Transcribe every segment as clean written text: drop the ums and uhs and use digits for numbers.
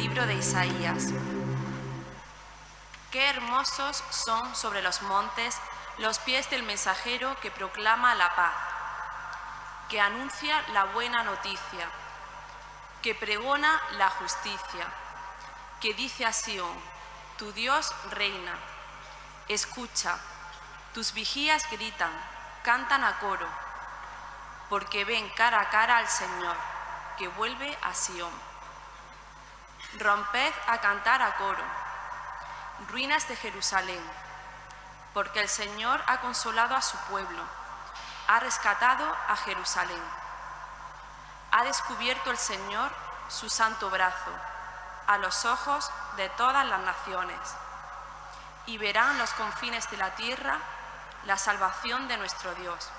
libro de Isaías. Qué hermosos son sobre los montes los pies del mensajero que proclama la paz, que anuncia la buena noticia, que pregona la justicia, que dice a Sión: tu Dios reina. Escucha, tus vigías gritan, cantan a coro, porque ven cara a cara al Señor, que vuelve a Sión. Romped a cantar a coro, ruinas de Jerusalén, porque el Señor ha consolado a su pueblo, ha rescatado a Jerusalén. Ha descubierto el Señor su santo brazo a los ojos de todas las naciones, y verán los confines de la tierra la salvación de nuestro Dios.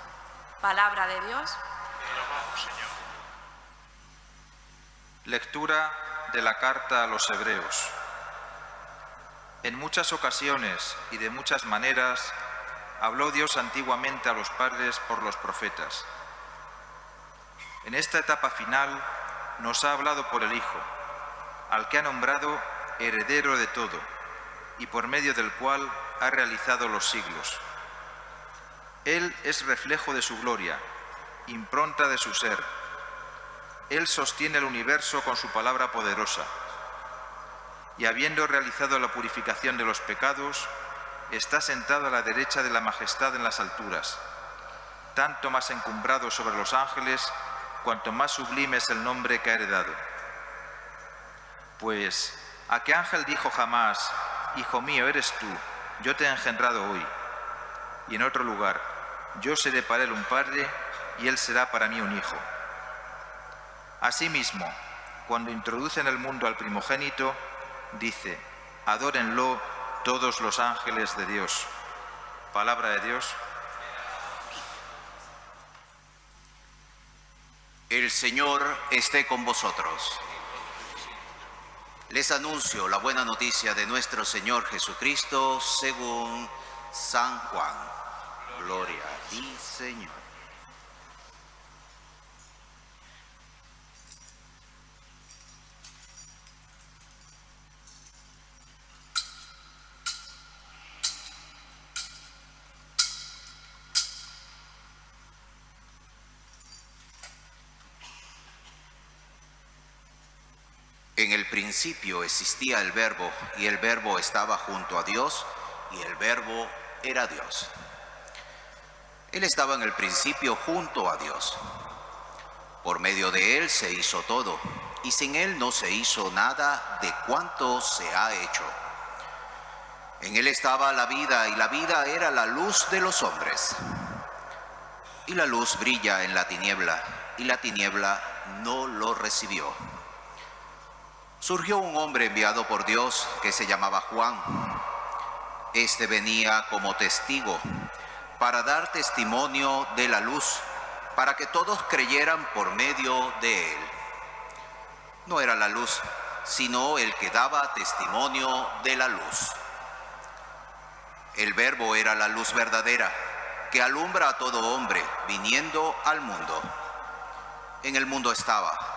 Palabra de Dios. Te alabamos, Señor. Lectura de la carta a los Hebreos. En muchas ocasiones y de muchas maneras habló Dios antiguamente a los padres por los profetas. En esta etapa final nos ha hablado por el Hijo, al que ha nombrado heredero de todo y por medio del cual ha realizado los siglos. Él es reflejo de su gloria, impronta de su ser. Él sostiene el universo con su palabra poderosa. Y habiendo realizado la purificación de los pecados, está sentado a la derecha de la majestad en las alturas, tanto más encumbrado sobre los ángeles, cuanto más sublime es el nombre que ha heredado. Pues, ¿a qué ángel dijo jamás: Hijo mío eres tú, yo te he engendrado hoy? Y en otro lugar: yo seré para él un padre, y él será para mí un hijo. Asimismo, cuando introduce en el mundo al primogénito, dice: adórenlo todos los ángeles de Dios. Palabra de Dios. El Señor esté con vosotros. Les anuncio la buena noticia de nuestro Señor Jesucristo según San Juan. Gloria a ti, Señor. En el principio existía el Verbo, y el Verbo estaba junto a Dios, y el Verbo era Dios. Él estaba en el principio junto a Dios. Por medio de él se hizo todo, y sin él no se hizo nada de cuanto se ha hecho. En él estaba la vida, y la vida era la luz de los hombres. Y la luz brilla en la tiniebla, y la tiniebla no lo recibió. Surgió un hombre enviado por Dios que se llamaba Juan. Este venía como testigo para dar testimonio de la luz, para que todos creyeran por medio de él. No era la luz, sino el que daba testimonio de la luz. El Verbo era la luz verdadera, que alumbra a todo hombre viniendo al mundo. En el mundo estaba.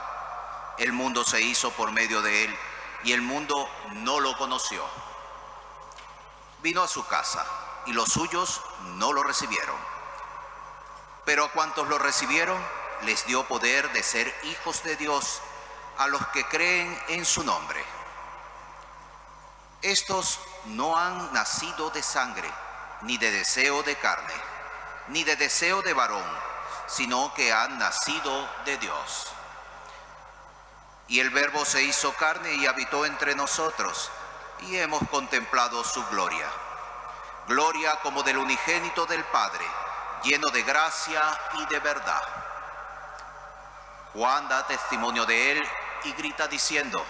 El mundo se hizo por medio de él, y el mundo no lo conoció. Vino a su casa, y los suyos no lo recibieron. Pero a cuantos lo recibieron, les dio poder de ser hijos de Dios, a los que creen en su nombre. Estos no han nacido de sangre, ni de deseo de carne, ni de deseo de varón, sino que han nacido de Dios. Y el Verbo se hizo carne y habitó entre nosotros, y hemos contemplado su gloria. Gloria como del unigénito del Padre, lleno de gracia y de verdad. Juan da testimonio de él y grita diciendo: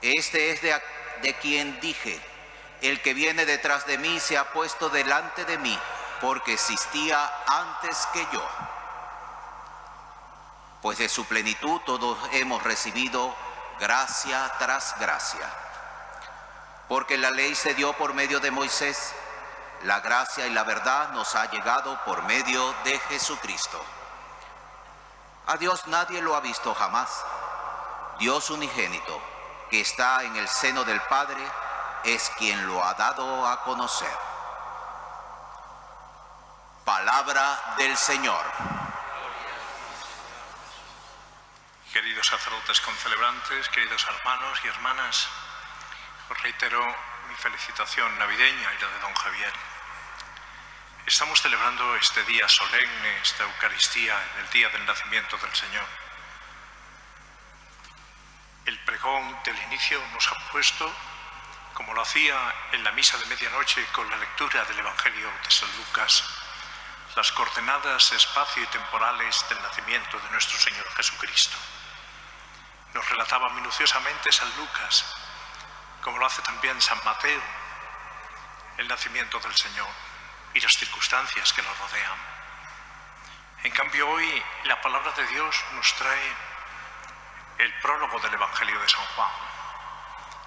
este es de quien dije: el que viene detrás de mí se ha puesto delante de mí, porque existía antes que yo. Pues de su plenitud todos hemos recibido gracia tras gracia. Porque la ley se dio por medio de Moisés, la gracia y la verdad nos ha llegado por medio de Jesucristo. A Dios nadie lo ha visto jamás. Dios unigénito, que está en el seno del Padre, es quien lo ha dado a conocer. Palabra del Señor. Queridos sacerdotes concelebrantes, queridos hermanos y hermanas, os reitero mi felicitación navideña y la de don Javier. Estamos celebrando este día solemne, esta Eucaristía, en el día del nacimiento del Señor. El pregón del inicio nos ha puesto, como lo hacía en la misa de medianoche con la lectura del Evangelio de San Lucas, las coordenadas espacio y temporales del nacimiento de nuestro Señor Jesucristo. Nos relataba minuciosamente San Lucas, como lo hace también San Mateo, el nacimiento del Señor y las circunstancias que lo rodean. En cambio, hoy la palabra de Dios nos trae el prólogo del Evangelio de San Juan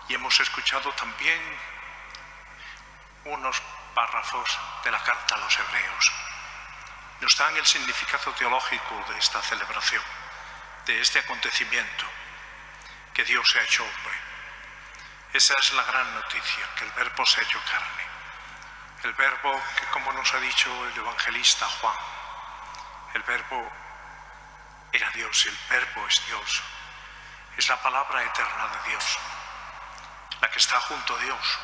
y hemos escuchado también unos párrafos de la carta a los Hebreos. Nos dan el significado teológico de esta celebración, de este acontecimiento, que Dios se ha hecho hombre. Esa es la gran noticia, que el Verbo se ha hecho carne. El Verbo que, como nos ha dicho el evangelista Juan, el Verbo era Dios y el Verbo es Dios. Es la palabra eterna de Dios, la que está junto a Dios,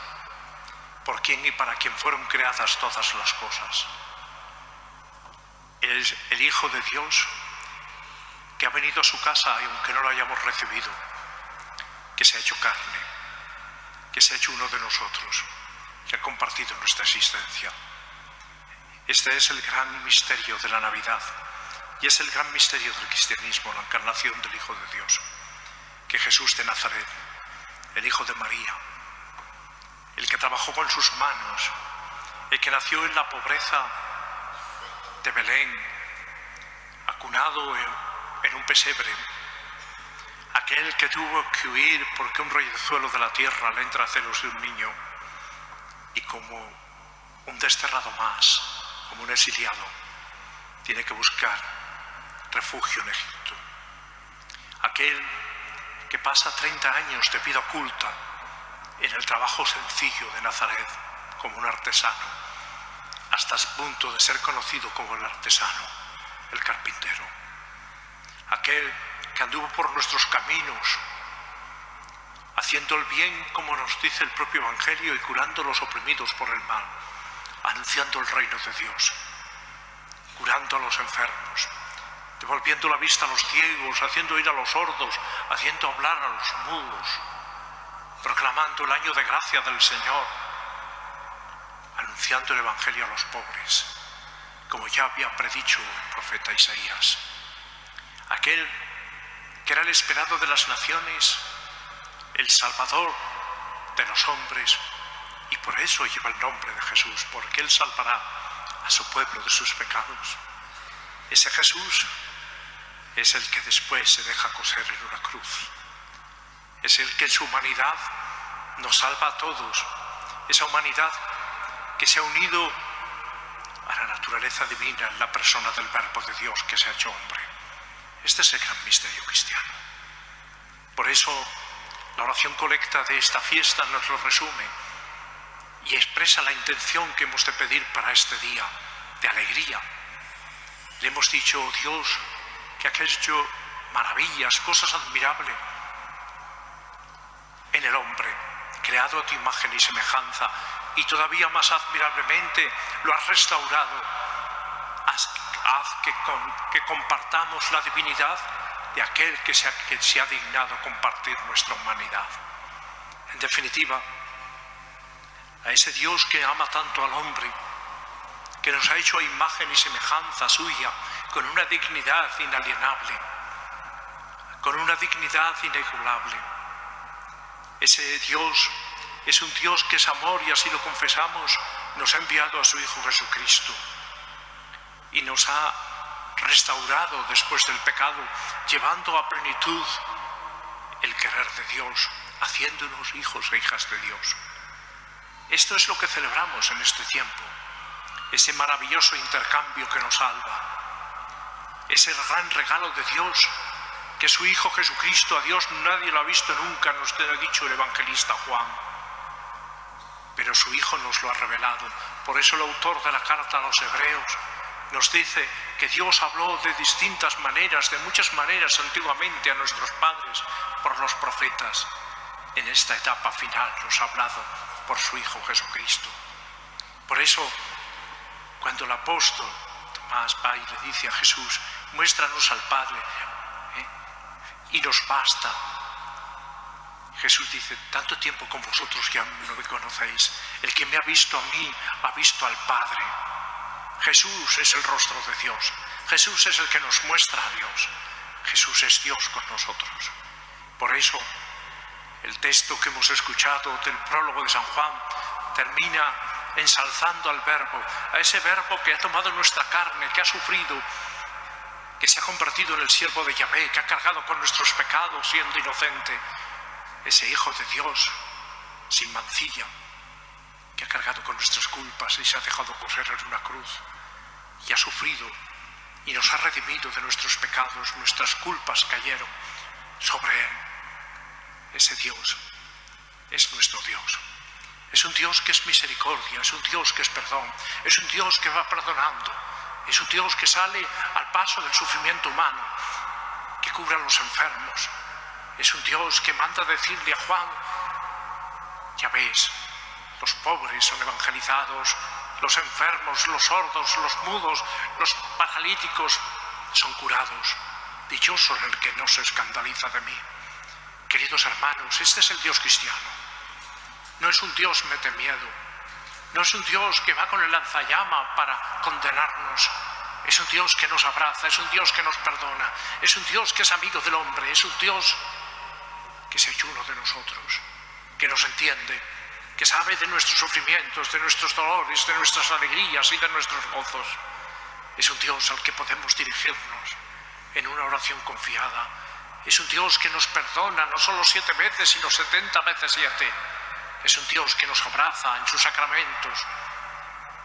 por quien y para quien fueron creadas todas las cosas. Es el Hijo de Dios que ha venido a su casa y aunque no lo hayamos recibido, que se ha hecho carne, que se ha hecho uno de nosotros, que ha compartido nuestra existencia. Este es el gran misterio de la Navidad y es el gran misterio del cristianismo, la encarnación del Hijo de Dios, que Jesús de Nazaret, el Hijo de María, el que trabajó con sus manos, el que nació en la pobreza de Belén, acunado en un pesebre, aquel que tuvo que huir porque un reyezuelo de la tierra le entra a celos de un niño y como un desterrado más, como un exiliado, tiene que buscar refugio en Egipto. Aquel que pasa 30 años de vida oculta en el trabajo sencillo de Nazaret como un artesano, hasta el punto de ser conocido como el artesano, el carpintero. Aquel que anduvo por nuestros caminos, haciendo el bien como nos dice el propio Evangelio y curando a los oprimidos por el mal, anunciando el reino de Dios, curando a los enfermos, devolviendo la vista a los ciegos, haciendo oír a los sordos, haciendo hablar a los mudos, proclamando el año de gracia del Señor, anunciando el Evangelio a los pobres, como ya había predicho el profeta Isaías. Aquel que era el esperado de las naciones, el Salvador de los hombres, y por eso lleva el nombre de Jesús, porque Él salvará a su pueblo de sus pecados. Ese Jesús es el que después se deja coser en una cruz. Es el que en su humanidad nos salva a todos. Esa humanidad que se ha unido a la naturaleza divina en la persona del Verbo de Dios que se ha hecho hombre. Este es el gran misterio cristiano. Por eso la oración colecta de esta fiesta nos lo resume y expresa la intención que hemos de pedir para este día de alegría. Le hemos dicho, oh Dios, que has hecho maravillas, cosas admirables en el hombre, creado a tu imagen y semejanza, y todavía más admirablemente lo has restaurado. Haz que compartamos la divinidad de aquel que se ha dignado compartir nuestra humanidad. En definitiva, a ese Dios que ama tanto al hombre, que nos ha hecho a imagen y semejanza suya, con una dignidad inalienable, con una dignidad inigualable. Ese Dios es un Dios que es amor y así lo confesamos, nos ha enviado a su Hijo Jesucristo y nos ha restaurado después del pecado, llevando a plenitud el querer de Dios, haciéndonos hijos e hijas de Dios. Esto es lo que celebramos en este tiempo, ese maravilloso intercambio que nos salva, ese gran regalo de Dios que su Hijo Jesucristo, a Dios nadie lo ha visto nunca, nos lo ha dicho el evangelista Juan. Pero su Hijo nos lo ha revelado. Por eso el autor de la carta a los Hebreos nos dice que Dios habló de distintas maneras, de muchas maneras antiguamente a nuestros padres por los profetas. En esta etapa final nos ha hablado por su Hijo Jesucristo. Por eso, cuando el apóstol Tomás va y le dice a Jesús, muéstranos al Padre, y nos basta. Jesús dice, tanto tiempo con vosotros ya no me conocéis. El que me ha visto a mí, ha visto al Padre. Jesús es el rostro de Dios. Jesús es el que nos muestra a Dios. Jesús es Dios con nosotros. Por eso, el texto que hemos escuchado del prólogo de San Juan termina ensalzando al Verbo, a ese Verbo que ha tomado nuestra carne, que ha sufrido, que se ha convertido en el siervo de Yahvé, que ha cargado con nuestros pecados siendo inocente. Ese Hijo de Dios, sin mancilla, que ha cargado con nuestras culpas y se ha dejado coser en una cruz y ha sufrido y nos ha redimido de nuestros pecados. Nuestras culpas cayeron sobre Él. Ese Dios es nuestro Dios. Es un Dios que es misericordia, es un Dios que es perdón, es un Dios que va perdonando, es un Dios que sale al paso del sufrimiento humano, que cura a los enfermos. Es un Dios que manda decirle a Juan, ya ves, los pobres son evangelizados, los enfermos, los sordos, los mudos, los paralíticos son curados. Dichoso el que no se escandaliza de mí. Queridos hermanos, este es el Dios cristiano. No es un Dios mete miedo, no es un Dios que va con el lanzallama para condenarnos. Es un Dios que nos abraza, es un Dios que nos perdona, es un Dios que es amigo del hombre, es un Dios que se ha hecho uno de nosotros, que nos entiende, que sabe de nuestros sufrimientos, de nuestros dolores, de nuestras alegrías y de nuestros gozos. Es un Dios al que podemos dirigirnos en una oración confiada. Es un Dios que nos perdona no solo 7 veces, sino 70 veces 7. Es un Dios que nos abraza en sus sacramentos,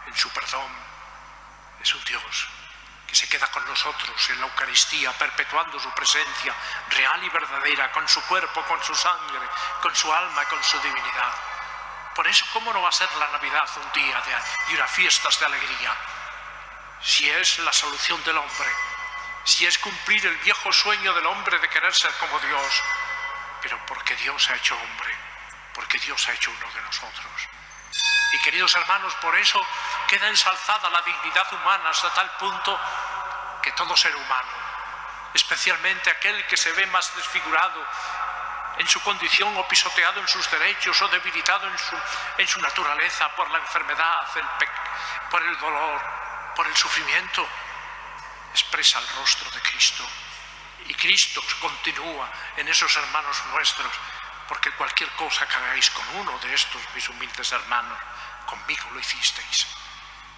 en su perdón. Es un Dios que se queda con nosotros en la Eucaristía, perpetuando su presencia real y verdadera, con su cuerpo, con su sangre, con su alma, con su divinidad. Por eso, ¿cómo no va a ser la Navidad un día y unas fiestas de alegría? Si es la solución del hombre, si es cumplir el viejo sueño del hombre de querer ser como Dios, pero porque Dios se ha hecho hombre, porque Dios se ha hecho uno de nosotros. Y queridos hermanos, por eso queda ensalzada la dignidad humana hasta tal punto que todo ser humano, especialmente aquel que se ve más desfigurado en su condición o pisoteado en sus derechos o debilitado en su naturaleza por la enfermedad, por el dolor, por el sufrimiento, expresa el rostro de Cristo. Y Cristo continúa en esos hermanos nuestros, porque cualquier cosa que hagáis con uno de estos mis humildes hermanos, conmigo lo hicisteis.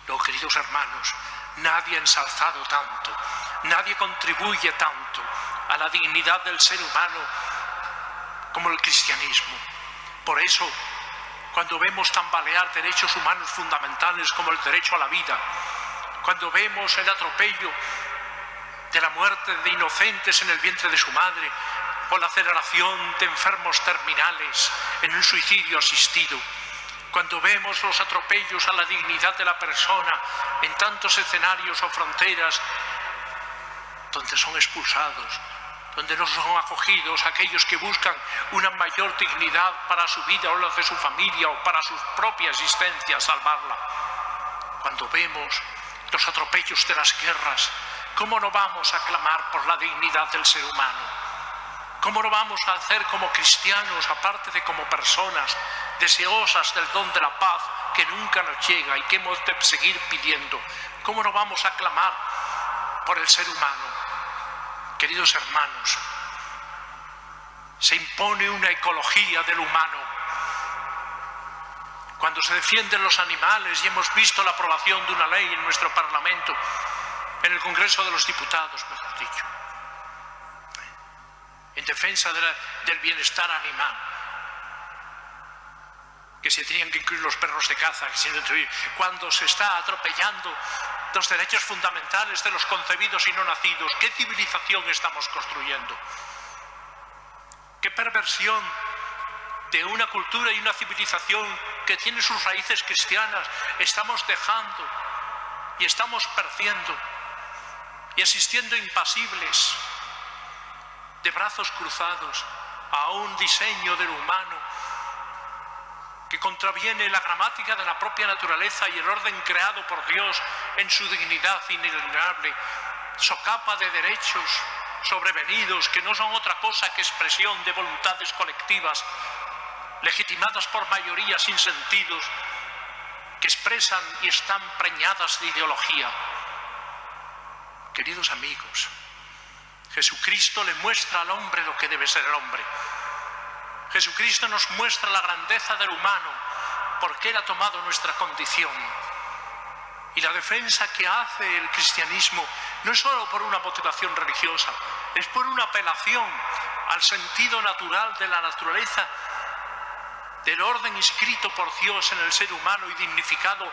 No, queridos hermanos, nadie ha ensalzado tanto, nadie contribuye tanto a la dignidad del ser humano como el cristianismo. Por eso, cuando vemos tambalear derechos humanos fundamentales como el derecho a la vida, cuando vemos el atropello de la muerte de inocentes en el vientre de su madre, o la aceleración de enfermos terminales en un suicidio asistido, cuando vemos los atropellos a la dignidad de la persona en tantos escenarios o fronteras donde son expulsados, donde no son acogidos aquellos que buscan una mayor dignidad para su vida o la de su familia o para su propia existencia, salvarla. Cuando vemos los atropellos de las guerras, ¿cómo no vamos a clamar por la dignidad del ser humano? ¿Cómo no vamos a hacer como cristianos, aparte de como personas deseosas del don de la paz que nunca nos llega y que hemos de seguir pidiendo? ¿Cómo no vamos a clamar por el ser humano? Queridos hermanos, se impone una ecología del humano. Cuando se defienden los animales, y hemos visto la aprobación de una ley en nuestro Parlamento, en el Congreso de los Diputados, mejor dicho, en defensa del bienestar animal, que se tenían que incluir los perros de caza, cuando se está atropellando los derechos fundamentales de los concebidos y no nacidos. ¿Qué civilización estamos construyendo? ¿Qué perversión de una cultura y una civilización que tiene sus raíces cristianas estamos dejando y estamos perdiendo y asistiendo impasibles, de brazos cruzados, a un diseño del humano que contraviene la gramática de la propia naturaleza y el orden creado por Dios en su dignidad inalienable, socapa de derechos sobrevenidos que no son otra cosa que expresión de voluntades colectivas legitimadas por mayorías sin sentidos que expresan y están preñadas de ideología. Queridos amigos, Jesucristo le muestra al hombre lo que debe ser el hombre. Jesucristo nos muestra la grandeza del humano porque Él ha tomado nuestra condición. Y la defensa que hace el cristianismo no es solo por una motivación religiosa, es por una apelación al sentido natural de la naturaleza, del orden inscrito por Dios en el ser humano y dignificado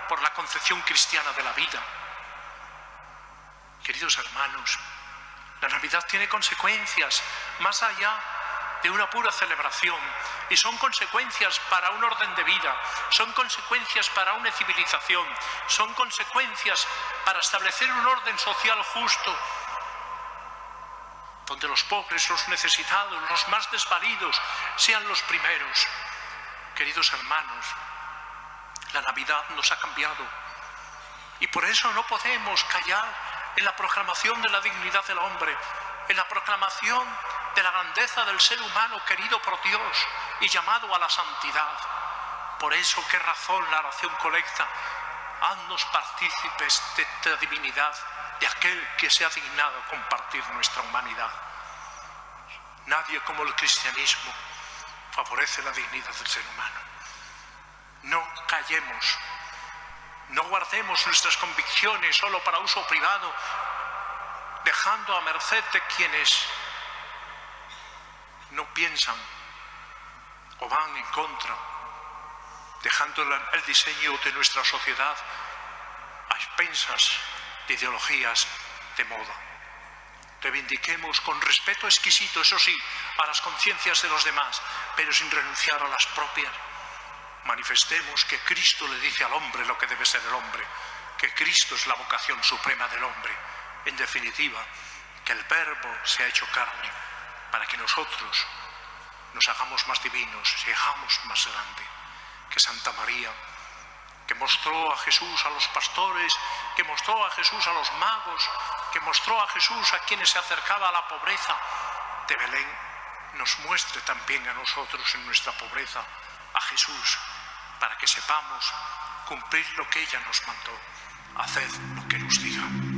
por la concepción cristiana de la vida. Queridos hermanos, la Navidad tiene consecuencias más allá de una pura celebración, y son consecuencias para un orden de vida, son consecuencias para una civilización, son consecuencias para establecer un orden social justo, donde los pobres, los necesitados, los más desvalidos sean los primeros. Queridos hermanos, la Navidad nos ha cambiado y por eso no podemos callar en la proclamación de la dignidad del hombre, en la proclamación de la grandeza del ser humano querido por Dios y llamado a la santidad. Por eso, qué razón la oración colecta: haznos partícipes de esta divinidad, de aquel que se ha dignado a compartir nuestra humanidad. Nadie como el cristianismo favorece la dignidad del ser humano. No callemos, no guardemos nuestras convicciones solo para uso privado, dejando a merced de quienes no piensan o van en contra, dejando el diseño de nuestra sociedad a expensas de ideologías de moda. Reivindiquemos con respeto exquisito, eso sí, a las conciencias de los demás, pero sin renunciar a las propias. Manifestemos que Cristo le dice al hombre lo que debe ser el hombre, que Cristo es la vocación suprema del hombre. En definitiva, que el Verbo se ha hecho carne para que nosotros nos hagamos más divinos, seamos más grandes. Que Santa María, que mostró a Jesús a los pastores, que mostró a Jesús a los magos, que mostró a Jesús a quienes se acercaba a la pobreza de Belén, nos muestre también a nosotros en nuestra pobreza a Jesús, para que sepamos cumplir lo que ella nos mandó. Haced lo que nos diga.